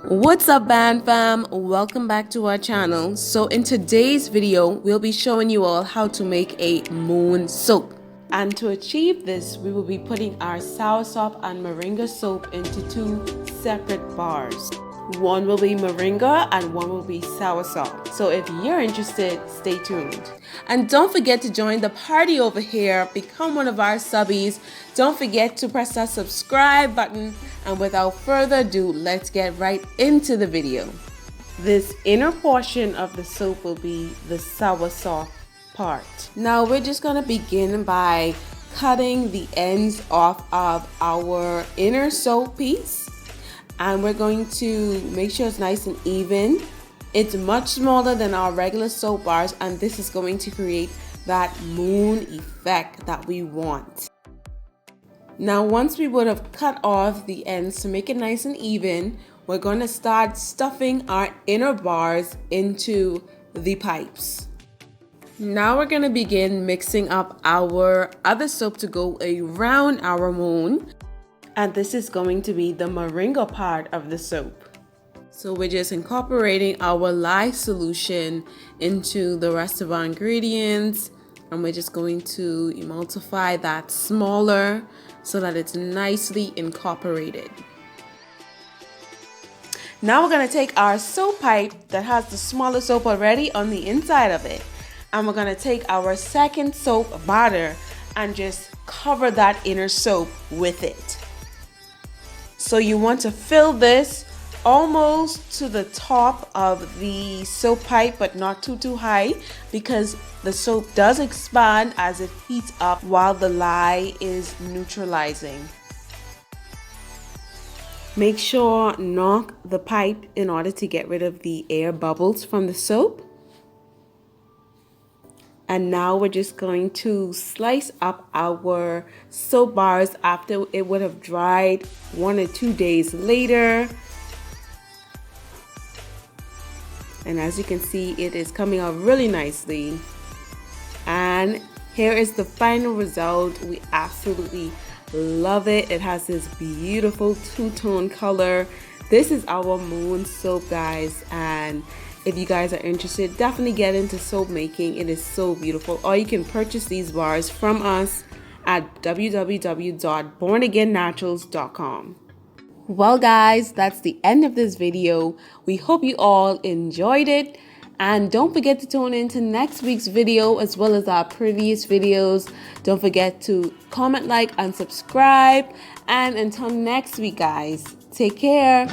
What's up, band fam? Welcome back to our channel. So in today's video we'll be showing you all how to make a moon soap, and to achieve this we will be putting our Soursop and Moringa soap into two separate bars. One will be Moringa and one will be Soursop. So if you're interested, stay tuned. And don't forget to join the party over here. Become one of our subbies. Don't forget to press that subscribe button. And without further ado, let's get right into the video. This inner portion of the soap will be the Soursop part. Now we're just going to begin by cutting the ends off of our inner soap piece. And we're going to make sure it's nice and even. It's much smaller than our regular soap bars, and this is going to create that moon effect that we want. Now once we would have cut off the ends to make it nice and even, we're going to start stuffing our inner bars into the pipes. Now we're going to begin mixing up our other soap to go around our moon. And this is going to be the Moringa part of the soap. So we're just incorporating our lye solution into the rest of our ingredients, and we're just going to emulsify that smaller so that it's nicely incorporated. Now we're going to take our soap pipe that has the smaller soap already on the inside of it, and we're going to take our second soap batter and just cover that inner soap with it. So you want to fill this almost to the top of the soap pipe, but not too high, because the soap does expand as it heats up while the lye is neutralizing. Make sure knock the pipe in order to get rid of the air bubbles from the soap. And now we're just going to slice up our soap bars after it would have dried 1 or 2 days later. And as you can see, it is coming out really nicely. And here is the final result. We absolutely love it. It has this beautiful two-tone color. This is our moon soap, guys, and if you guys are interested, definitely get into soap making. It is so beautiful. Or you can purchase these bars from us at www.bornagainnaturals.com. Well guys, that's the end of this video. We hope you all enjoyed it. And don't forget to tune in to next week's video as well as our previous videos. Don't forget to comment, like, and subscribe. And until next week, guys, take care.